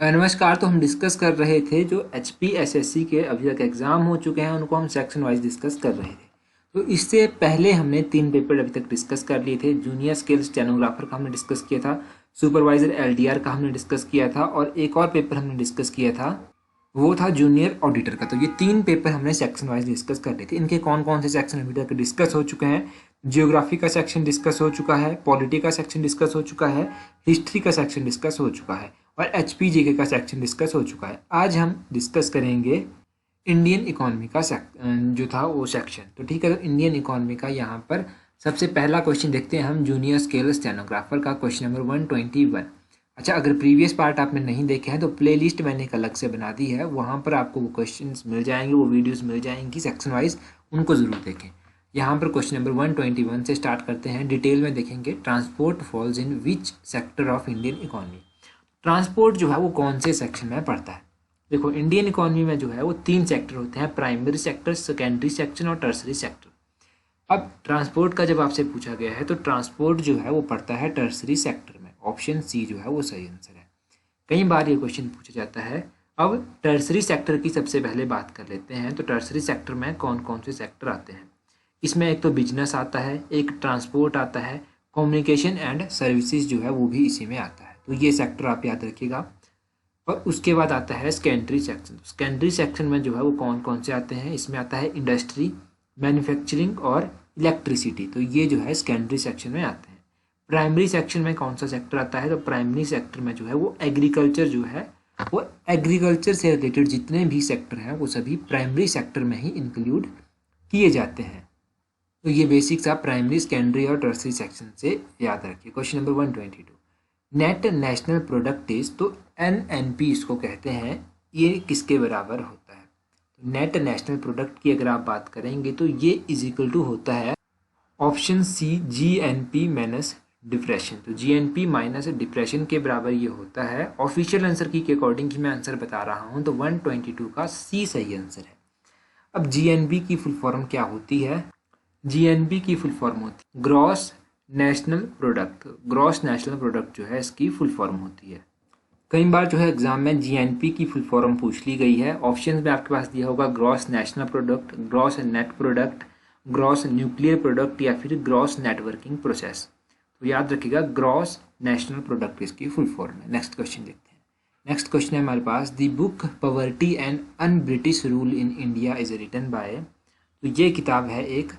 नमस्कार। तो हम डिस्कस कर रहे थे जो HPSSC के अभी तक एग्ज़ाम हो चुके हैं उनको हम सेक्शन वाइज डिस्कस कर रहे थे। तो इससे पहले हमने 3 पेपर अभी तक डिस्कस कर लिए थे। जूनियर स्केल स्टेनोग्राफर का हमने डिस्कस किया था, सुपरवाइजर LDR का हमने डिस्कस किया था और एक और पेपर हमने डिस्कस किया था वो था जूनियर ऑडिटर का। तो ये 3 पेपर हमने सेक्शन वाइज डिस्कस कर लिए थे। इनके कौन कौन से सेक्शन अभी तक डिस्कस हो चुके हैं? जियोग्राफी का सेक्शन डिस्कस हो चुका है, पॉलिटी का सेक्शन डिस्कस हो चुका है, हिस्ट्री का सेक्शन डिस्कस हो चुका है और HPGK का सेक्शन डिस्कस हो चुका है। आज हम डिस्कस करेंगे इंडियन इकोनॉमी का जो था वो सेक्शन। तो ठीक है, तो इंडियन इकोनॉमी का यहाँ पर सबसे पहला क्वेश्चन देखते हैं हम, जूनियर स्केल स्टेनोग्राफर का क्वेश्चन नंबर 121। अच्छा, अगर प्रीवियस पार्ट आपने नहीं देखे हैं तो प्लेलिस्ट मैंने एक अलग से बना दी है, वहाँ पर आपको वो क्वेश्चंस मिल जाएंगे, वो वीडियोस मिल जाएंगी सेक्शन वाइज, उनको ज़रूर देखें। यहाँ पर क्वेश्चन नंबर 121 से स्टार्ट करते हैं, डिटेल में देखेंगे। Transport falls in which sector of Indian economy. Transport जो है वो कौन से सेक्शन में पड़ता है? देखो, इंडियन इकोनॉमी में जो है वो 3 सेक्टर होते हैं, प्राइमरी सेक्टर, सेकेंडरी सेक्शन और टर्सरी सेक्टर। अब ट्रांसपोर्ट का जब आपसे पूछा गया है तो ट्रांसपोर्ट जो है वो पड़ता है टर्सरी सेक्टर में। ऑप्शन सी जो है वो सही आंसर है। कई बार ये क्वेश्चन पूछा जाता है। अब टर्सरी सेक्टर की सबसे पहले बात कर लेते हैं। तो टर्सरी सेक्टर में कौन कौन से सेक्टर आते हैं? इसमें एक तो बिजनेस आता है, एक ट्रांसपोर्ट आता है, कम्युनिकेशन एंड सर्विसेज जो है वो भी इसी में आता है। तो ये सेक्टर आप याद रखिएगा। और उसके बाद आता है सेकेंडरी सेक्शन। सेकेंडरी सेक्शन में जो है वो कौन कौन से आते हैं? इसमें आता है इंडस्ट्री, मैन्युफैक्चरिंग और इलेक्ट्रिसिटी। तो ये जो है सेकेंडरी सेक्शन में आते हैं। प्राइमरी सेक्शन में कौन सा सेक्टर आता है? तो प्राइमरी सेक्टर में जो है वो एग्रीकल्चर जो है वो एग्रीकल्चर से रिलेटेड जितने भी सेक्टर हैं वो सभी प्राइमरी सेक्टर में ही इंक्लूड किए जाते हैं। तो ये बेसिक्स आप प्राइमरी, सेकेंडरी और टर्सरी सेक्शन से याद रखिए। Question number 122, net national product is, तो NNP इसको कहते हैं, ये किसके बराबर होता है? तो नेट नेशनल प्रोडक्ट की अगर आप बात करेंगे तो ये इज इक्वल टू होता है option C GNP minus depression. तो GNP माइनस डिप्रेशन के बराबर ये होता है। ऑफिशियल आंसर की के अकॉर्डिंग ही मैं आंसर बता रहा हूँ, तो 122 का सी सही आंसर है। अब GNP की फुल फॉर्म क्या होती है? GNP की फुल फॉर्म होती है gross national product. Gross national product जो है इसकी फुल फॉर्म होती है। कई बार जो है एग्जाम में GNP की फुल फॉर्म पूछ ली गई है। ऑप्शन में आपके पास दिया होगा gross national product, gross net product, gross nuclear product या फिर ग्रॉस नेटवर्किंग प्रोसेस। तो याद रखिएगा ग्रॉस नेशनल प्रोडक्ट इसकी फुल फॉर्म है। नेक्स्ट क्वेश्चन देखते हैं। नेक्स्ट क्वेश्चन है हमारे पास, the book poverty and un British rule in India is written by. तो ये किताब है एक,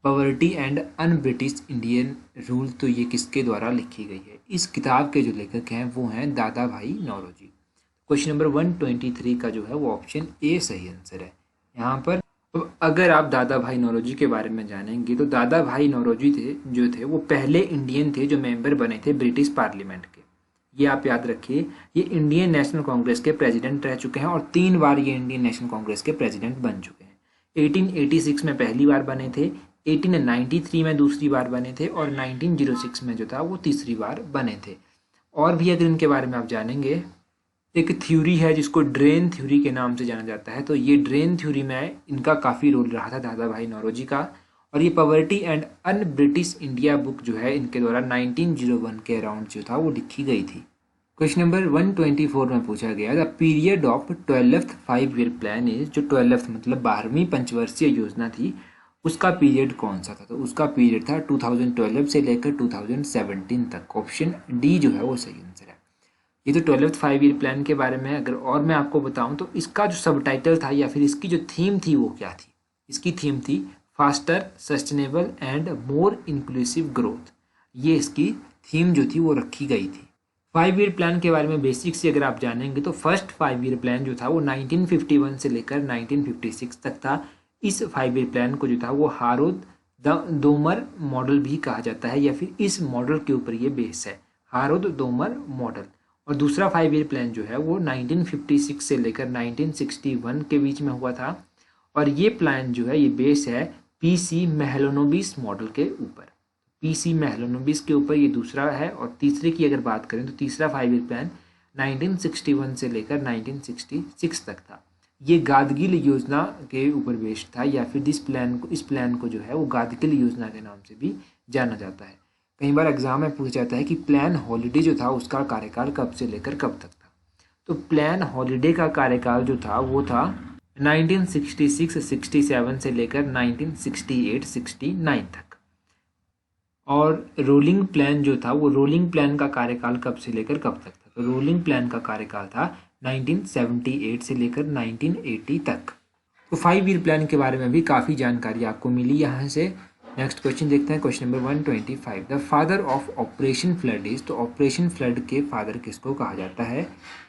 poverty and un British Indian rule. तो ये किसके द्वारा लिखी गई है? इस किताब के जो लेखक हैं वो हैं दादा भाई नौरोजी। क्वेश्चन नंबर 123 का जो है वो ऑप्शन ए सही आंसर है यहाँ पर। अब अगर आप दादा भाई नौरोजी के बारे में जानेंगे तो दादा भाई नौरोजी थे वो पहले इंडियन थे जो मेंबर बने थे ब्रिटिश पार्लियामेंट के। ये आप याद रखिए। ये इंडियन नेशनल कांग्रेस के प्रेसिडेंट रह चुके हैं और 3 बार ये इंडियन नेशनल कांग्रेस के प्रेसिडेंट बन चुके हैं। 1886 में पहली बार बने थे, 1893 में दूसरी बार बने थे और 1906 में जो था वो तीसरी बार बने थे। और भी अगर इनके बारे में आप जानेंगे, एक थ्योरी है जिसको ड्रेन थ्योरी के नाम से जाना जाता है। तो ये ड्रेन थ्योरी में इनका काफ़ी रोल रहा था दादा भाई नौरोजी का। और ये poverty and un British India book जो है इनके द्वारा 1901 के अराउंड जो था वो लिखी गई थी। क्वेश्चन नंबर 124 में पूछा गया, the period of 12th 5-year plan is. जो 12th मतलब 12वीं पंचवर्षीय योजना थी उसका पीरियड कौन सा था? तो उसका पीरियड था 2012 से लेकर 2017 तक। ऑप्शन डी जो है वो सही आंसर है। ये तो 12th 5-year प्लान के बारे में अगर और मैं आपको बताऊं तो इसका जो सब टाइटल था या फिर इसकी जो थीम थी वो क्या थी? इसकी थीम थी faster, sustainable and more inclusive growth. ये इसकी थीम जो थी वो रखी गई थी। 5-year प्लान के बारे में बेसिक से अगर आप जानेंगे तो फर्स्ट 5-year प्लान जो था वो 1951 से लेकर 1956 तक था। इस 5-year प्लान को जो था वो हारोद दोमर मॉडल भी कहा जाता है या फिर इस मॉडल के ऊपर ये बेस है, हारोद दोमर मॉडल। और दूसरा 5-year प्लान जो है वो 1956 से लेकर 1961 के बीच में हुआ था और ये प्लान जो है ये बेस है PC महलनोबिस मॉडल के ऊपर। PC महलनोबिस के ऊपर ये दूसरा है। और तीसरे की अगर बात करें तो तीसरा 5-year प्लान 1961 से लेकर 1966 तक था। ये गादगिल योजना के ऊपर बेस्ड था या फिर इस प्लान को जो है वो गादगिल योजना के नाम से भी जाना जाता है। कई बार एग्जाम में पूछा जाता है कि प्लान हॉलिडे जो था उसका कार्यकाल कब से लेकर कब तक था। तो प्लान हॉलिडे का कार्यकाल जो था वो था 1966-67 से लेकर 1968-69 तक। और रोलिंग प्लान जो था वो रोलिंग प्लान का कार्यकाल कब से लेकर कब तक था? तो रोलिंग प्लान का कार्यकाल था 1978 से लेकर 1980 तक। तो 5 ईयर प्लान के बारे में भी काफ़ी जानकारी आपको मिली यहाँ से। नेक्स्ट क्वेश्चन देखते हैं, question number 125। The father of operation flood is, तो ऑपरेशन फ्लड के फादर किसको कहा जाता है?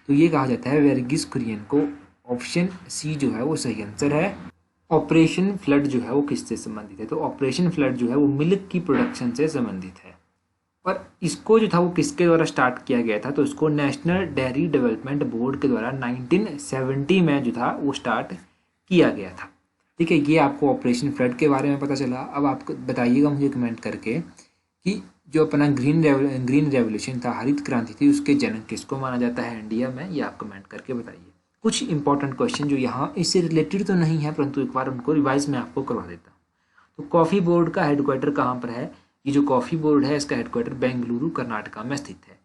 तो ये कहा जाता है वर्गीस कुरियन को। ऑप्शन सी जो है वो सही आंसर है। ऑपरेशन फ्लड जो है वो किससे संबंधित है? तो ऑपरेशन फ्लड जो है वो मिल्क की प्रोडक्शन से संबंधित है। और इसको जो था वो किसके द्वारा स्टार्ट किया गया था? तो इसको नेशनल डेयरी डेवलपमेंट बोर्ड के द्वारा 1970 में जो था वो स्टार्ट किया गया था। ठीक है, ये आपको ऑपरेशन फ्लड के बारे में पता चला। अब आपको बताइएगा मुझे कमेंट करके कि जो अपना ग्रीन रेवोल्यूशन था, हरित क्रांति थी, उसके जनक किसको माना जाता है इंडिया में? ये आप कमेंट करके बताइए। कुछ इंपॉर्टेंट क्वेश्चन जो यहाँ इससे रिलेटेड तो नहीं है, परंतु एक बार उनको रिवाइज में आपको करवा देता हूँ। तो कॉफ़ी बोर्ड का हेडक्वार्टर कहाँ पर है? ये जो कॉफ़ी बोर्ड है इसका हेडक्वार्टर बेंगलुरु कर्नाटका में स्थित है।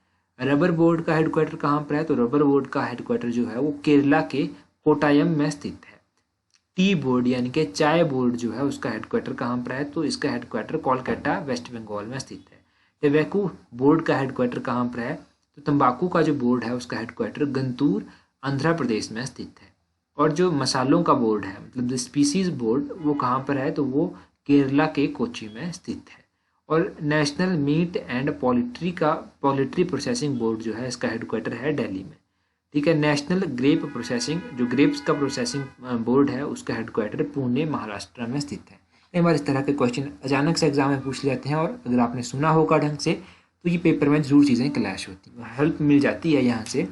रबर बोर्ड का हेडक्वार्टर कहाँ पर है? तो रबर बोर्ड का हेडक्वार्टर जो है वो केरला के कोटायम में स्थित है। टी बोर्ड यानी कि चाय बोर्ड जो है उसका हेडक्वार्टर कहाँ पर है? तो इसका हेडक्वार्टर कोलकाता वेस्ट बंगाल में स्थित है। टबैको बोर्ड का हेडक्वार्टर कहाँ पर है? तो तंबाकू का जो बोर्ड है उसका हेडक्वार्टर गंतूर आंध्र प्रदेश में स्थित है। और जो मसालों का बोर्ड है, मतलब द स्पीसीज बोर्ड, वो कहाँ पर है? तो वो केरला के कोची में स्थित है। और national meat and poultry processing board जो है इसका हेडक्वार्टर है दिल्ली में। ठीक है, नेशनल ग्रेप प्रोसेसिंग, जो ग्रेप्स का प्रोसेसिंग बोर्ड है उसका हेडक्वार्टर पुणे महाराष्ट्र में स्थित है। कई बार इस तरह के क्वेश्चन अचानक से एग्जाम में पूछ लेते हैं, और अगर आपने सुना होगा ढंग से तो ये पेपर में जरूर चीज़ें क्लैश होती हैं, हेल्प मिल जाती है यहाँ से।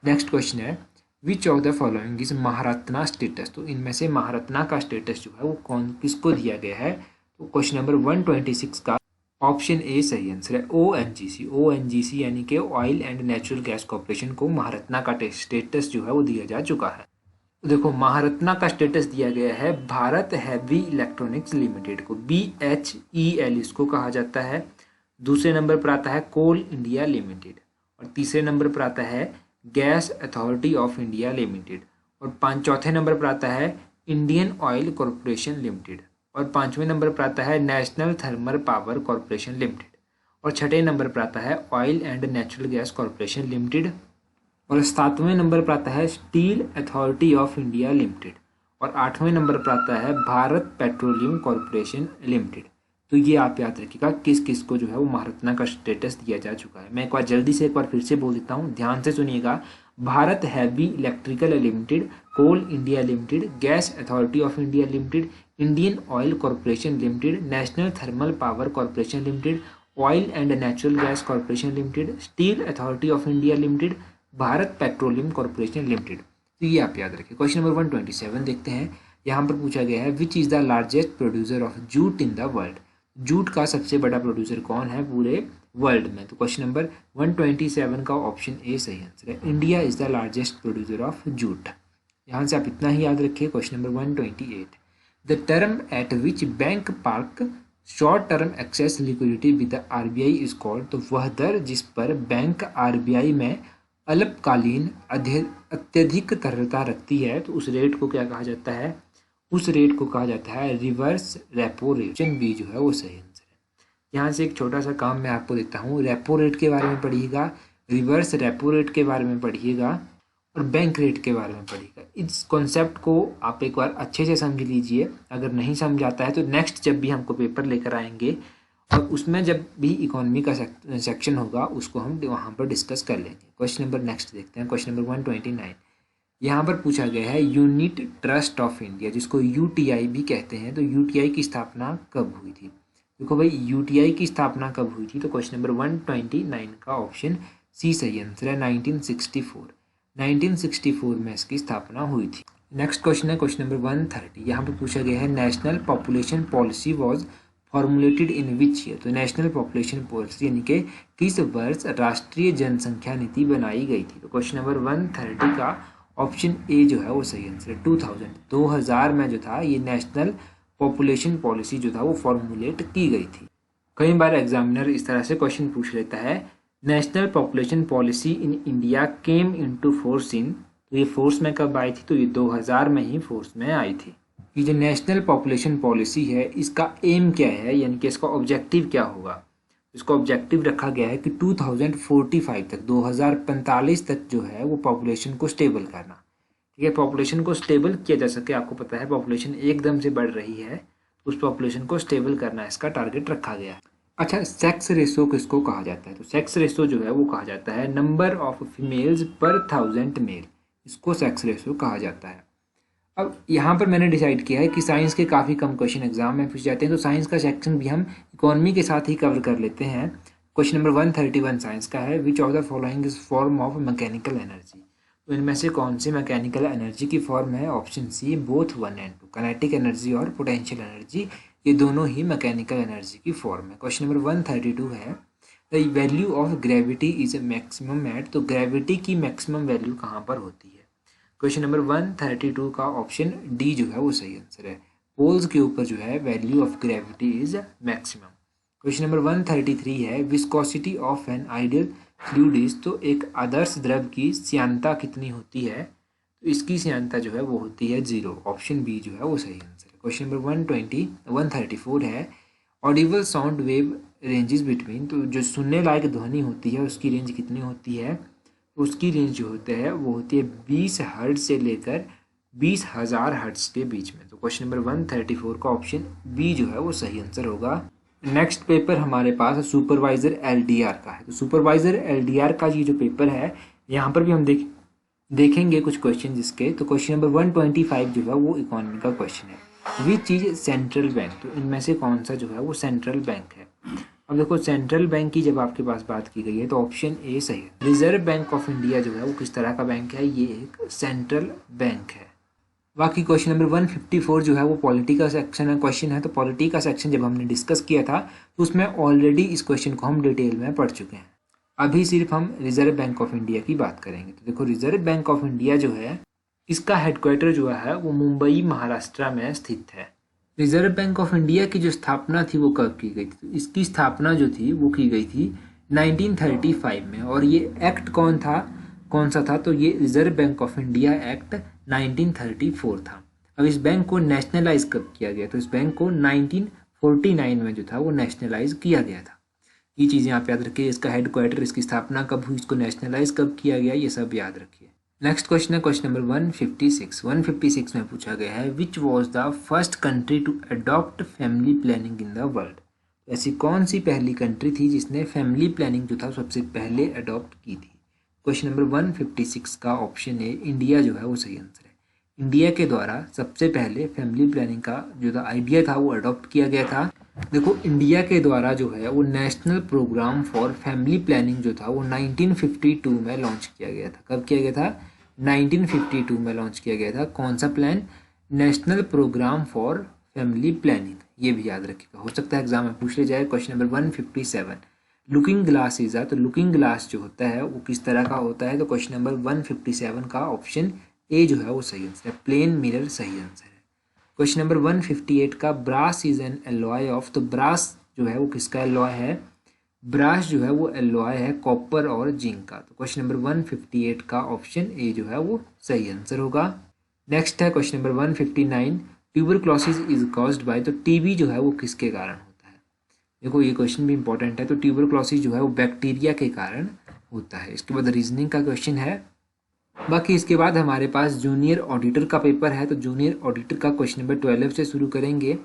नेक्स्ट क्वेश्चन है, which of the following is Maharatna status? तो इनमें से महारत्ना का स्टेटस जो है वो किसको दिया गया है? तो क्वेश्चन नंबर 126 का ऑप्शन ए सही आंसर है, ONGC। ONGC यानी कि oil and natural gas corporation को महारत्ना का स्टेटस जो है वो दिया जा चुका है। तो देखो, महारत्ना का स्टेटस दिया गया है भारत हैवी इलेक्ट्रॉनिक्स लिमिटेड को, BHEL इसको कहा जाता है। दूसरे नंबर पर आता है कोल इंडिया लिमिटेड, और तीसरे नंबर पर आता है gas authority of India limited, और चौथे नंबर पर आता है इंडियन ऑयल कॉरपोरेशन लिमिटेड, और पांचवें नंबर पर आता है national thermal power corporation limited, और छठे नंबर पर आता है oil and natural gas corporation limited, और सातवें नंबर पर आता है steel authority of India limited, और आठवें नंबर पर आता है भारत पेट्रोलियम कॉरपोरेशन लिमिटेड। तो ये आप याद रखिएगा किस किस को जो है वो महारत्ना का स्टेटस दिया जा चुका है। मैं एक बार जल्दी से एक बार फिर से बोल देता हूँ, ध्यान से सुनिएगा। Bharat heavy electrical limited, coal India limited, gas authority of India limited, Indian oil corporation limited, national thermal power corporation limited, oil and natural gas corporation limited, steel authority of India limited, Bharat petroleum corporation limited. तो ये आप याद रखिए। Question number 127 देखते हैं। यहाँ पर पूछा गया है, which is the largest producer of jute in the world? Jute का सबसे बड़ा प्रोड्यूसर कौन है पूरे वर्ल्ड में? तो क्वेश्चन नंबर 127 का ऑप्शन ए सही आंसर है, India is the largest producer of jute. यहाँ से आप इतना ही याद रखिए। Question number 128, the term eight which bank park short term access liquidity with RBI is called? तो वह दर जिस पर बैंक RBI में अल्पकालीन अत्यधिक तरलता रखती है, तो उस रेट को क्या कहा जाता है? उस रेट को कहा जाता है reverse repo rate. Option B जो है वो सही आंसर है। यहाँ से एक छोटा सा काम मैं आपको देता हूँ, रेपो रेट के बारे में पढ़िएगा, रिवर्स रेपो रेट के बारे में पढ़िएगा, और बैंक रेट के बारे में पढ़िएगा। इस कॉन्सेप्ट को आप एक बार अच्छे से समझ लीजिए। अगर नहीं समझ आता है तो नेक्स्ट जब भी हमको पेपर लेकर आएंगे और उसमें जब भी इकोनॉमी का सेक्शन होगा उसको हम वहाँ पर डिस्कस कर लेंगे। क्वेश्चन नंबर नेक्स्ट देखते हैं, क्वेश्चन नंबर 129। यहाँ पर पूछा गया है यूनिट ट्रस्ट ऑफ इंडिया, जिसको UTI भी कहते हैं, तो UTI की स्थापना कब हुई थी? देखो भाई, UTI की स्थापना कब हुई थी? तो क्वेश्चन नंबर 129 का ऑप्शन सी सही आंसर है, 1964 में इसकी स्थापना हुई थी। नेक्स्ट क्वेश्चन है क्वेश्चन नंबर 130। यहाँ पर पूछा गया है national population policy was formulated in which year? तो नेशनल पॉपुलेशन पॉलिसी यानी कि किस वर्ष राष्ट्रीय जनसंख्या नीति बनाई गई थी? तो क्वेश्चन नंबर 130 का ऑप्शन ए जो है वो सही आंसर है, 2000 में जो था ये नेशनल पॉपुलेशन पॉलिसी जो था वो फॉर्मुलेट की गई थी। कई बार एग्जामिनर इस तरह से क्वेश्चन पूछ लेता है, national population policy in India came into force in, तो ये फोर्स में कब आई थी, तो ये 2000 में ही फोर्स में आई थी। ये जो नेशनल पॉपुलेशन पॉलिसी है इसका एम क्या है, यानी कि इसका ऑब्जेक्टिव क्या होगा। इसका ऑब्जेक्टिव रखा गया है कि 2045 तक 2045 तक जो है वो पॉपुलेशन को स्टेबल करना। ठीक है, पॉपुलेशन को स्टेबल किया जा सके। आपको पता है पॉपुलेशन एकदम से बढ़ रही है, तो उस पॉपुलेशन को स्टेबल करना इसका टारगेट रखा गया है। अच्छा, सेक्स रेशो किसको कहा जाता है, तो सेक्स रेशो जो है वो कहा जाता है नंबर ऑफ फीमेल्स पर 1000 मेल, इसको सेक्स रेशो कहा जाता है। अब यहाँ पर मैंने डिसाइड किया है कि साइंस के काफ़ी कम क्वेश्चन एग्जाम में पूछ जाते हैं, तो साइंस का सेक्शन भी हम इकोनॉमी के साथ ही कवर कर लेते हैं। क्वेश्चन नंबर 131 साइंस का है, which of the following is form of mechanical energy, तो इनमें से कौन सी मैकेनिकल एनर्जी की फॉर्म है। Option C both 1 and 2, kinetic energy और पोटेंशियल एनर्जी, ये दोनों ही मैकेनिकल एनर्जी की फॉर्म है। क्वेश्चन नंबर 132 है, the value of gravity is a maximum at, तो ग्रेविटी की मैक्सिमम वैल्यू कहाँ पर होती है। क्वेश्चन नंबर 132 का ऑप्शन डी जो है वो सही आंसर है। पोल्स के ऊपर जो है value of gravity is maximum. Question number 133 है, viscosity of an ideal fluid is, तो एक आदर्श द्रव की श्यानता कितनी होती है, तो इसकी श्यानता जो है वो होती है 0। ऑप्शन बी जो है वो सही आंसर है। क्वेश्चन नंबर 134 है, Audible sound wave ranges between, तो जो सुनने लायक ध्वनि होती है उसकी रेंज कितनी होती है, उसकी रेंज जो होती है वो होती है 20 हर्ट्ज से लेकर 20,000 हर्ट्ज के बीच में। तो क्वेश्चन नंबर 134 का ऑप्शन बी जो है वो सही आंसर होगा। नेक्स्ट पेपर हमारे पास सुपरवाइजर एलडीआर का है, तो सुपरवाइजर एलडीआर का ये जो पेपर है यहाँ पर भी हम देखेंगे कुछ क्वेश्चन जिसके, तो क्वेश्चन नंबर 125 जो है वो इकोनॉमी का क्वेश्चन है। विच चीज सेंट्रल बैंक, तो इनमें से कौन सा जो है वो सेंट्रल बैंक है। अब देखो सेंट्रल बैंक की जब आपके पास बात की गई है तो ऑप्शन ए सही है। रिजर्व बैंक ऑफ इंडिया जो है वो किस तरह का बैंक है, ये एक सेंट्रल बैंक है। बाकी क्वेश्चन नंबर 154 जो है वो पॉलिटी का सेक्शन है, क्वेश्चन है। तो पॉलिटी का सेक्शन जब हमने डिस्कस किया था तो उसमें ऑलरेडी इस क्वेश्चन को हम डिटेल में पढ़ चुके हैं। अभी सिर्फ हम रिजर्व बैंक ऑफ इंडिया की बात करेंगे। तो देखो रिजर्व बैंक ऑफ इंडिया जो है इसका हेडक्वार्टर जो है वो मुंबई महाराष्ट्र में स्थित है। रिजर्व बैंक ऑफ इंडिया की जो स्थापना थी वो कब की गई थी, तो इसकी स्थापना जो थी वो की गई थी 1935 में। और ये एक्ट कौन सा था, तो ये reserve bank of India act 1934 था। अब इस बैंक को नेशनलाइज कब किया गया, तो इस बैंक को 1949 में जो था वो नेशनलाइज किया गया था। ये चीज़ें आप याद रखिए, इसका हेडक्वार्टर, इसकी स्थापना कब हुई, इसको नेशनलाइज कब किया गया, ये सब याद रखिए। नेक्स्ट क्वेश्चन है क्वेश्चन नंबर 156 में पूछा गया है, which was the first country to adopt family planning in the world, ऐसी कौन सी पहली कंट्री थी जिसने फैमिली प्लानिंग जो था सबसे पहले अडॉप्ट की थी। क्वेश्चन नंबर 156 का ऑप्शन है इंडिया जो है वो सही आंसर है। इंडिया के द्वारा सबसे पहले फैमिली प्लानिंग का जो आइडिया था वो अडॉप्ट किया गया था। देखो इंडिया के द्वारा जो है वो national programme for family planning जो था वो 1952 में लॉन्च किया गया था। कब किया गया था, 1952 में लॉन्च किया गया था। कौन सा plan, national programme for family planning, ये भी याद रखिएगा, हो सकता है एग्जाम में पूछ ले जाए। Question number 157, looking glass is, तो लुकिंग ग्लास जो होता है वो किस तरह का होता है, तो क्वेश्चन नंबर 157 का ऑप्शन ए जो है वो सही आंसर है, प्लेन मिरर सही आंसर है। क्वेश्चन नंबर 158 का brass is an alloy of, तो ब्रास जो है वो किसका एलॉय है, ब्रास जो है वो एलॉय है कॉपर और जिंक का। तो क्वेश्चन नंबर 158 का ऑप्शन ए जो है वो सही आंसर होगा। नेक्स्ट है question number 159, tuberculosis is caused by, तो टीबी जो है वो किसके कारण होता है। देखो ये क्वेश्चन भी इंपॉर्टेंट है, तो ट्यूबरक्लोसिस जो है वो बैक्टीरिया के कारण होता है। इसके बाद रीजनिंग का क्वेश्चन है। बाकी इसके बाद हमारे पास जूनियर ऑडिटर का पेपर है, तो जूनियर ऑडिटर का क्वेश्चन नंबर 12 से शुरू करेंगे।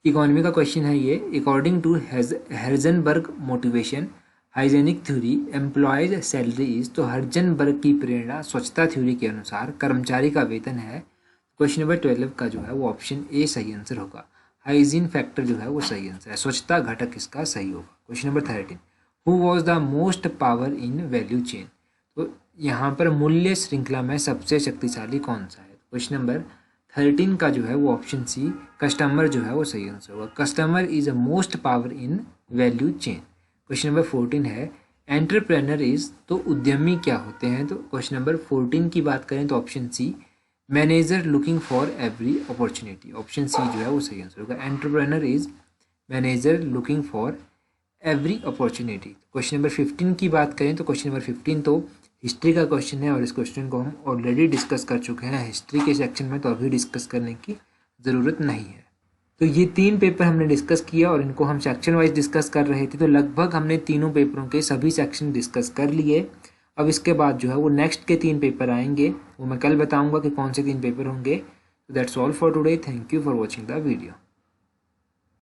इकोनॉमी का क्वेश्चन है ये, according to Herzberg motivation hygienic theory employees salary is, तो हर्जनबर्ग की प्रेरणा स्वच्छता थ्योरी के अनुसार कर्मचारी का वेतन है। क्वेश्चन नंबर 12 का जो है वो ऑप्शन ए सही आंसर होगा, हाइजीन फैक्टर जो है वो सही आंसर है, स्वच्छता घटक इसका सही होगा। Question number 13, who was the most power in value chain, तो यहाँ पर मूल्य श्रृंखला में सबसे शक्तिशाली कौन सा है। क्वेश्चन नंबर 13 का जो है वो ऑप्शन सी कस्टमर जो है वो सही आंसर होगा, customer is a most power in value chain. Question number 14 है एंटरप्रेन्योर इज, तो उद्यमी क्या होते हैं, तो क्वेश्चन नंबर 14 की बात करें तो option C manager looking for every opportunity, option C जो है वो सही आंसर होगा, entrepreneur is manager looking for every opportunity. Question number 15 की बात करें तो क्वेश्चन नंबर 15 तो हिस्ट्री का क्वेश्चन है और इस क्वेश्चन को हम ऑलरेडी डिस्कस कर चुके हैं हिस्ट्री के सेक्शन में, तो अभी डिस्कस करने की ज़रूरत नहीं है। तो ये 3 पेपर हमने डिस्कस किया और इनको हम सेक्शन वाइज डिस्कस कर रहे थे, तो लगभग हमने तीनों पेपरों के सभी सेक्शन डिस्कस कर लिए। अब इसके बाद जो है वो नेक्स्ट के 3 पेपर आएंगे, वो मैं कल बताऊंगा कि कौन से 3 पेपर होंगे। That's all for today, thank you for watching the video.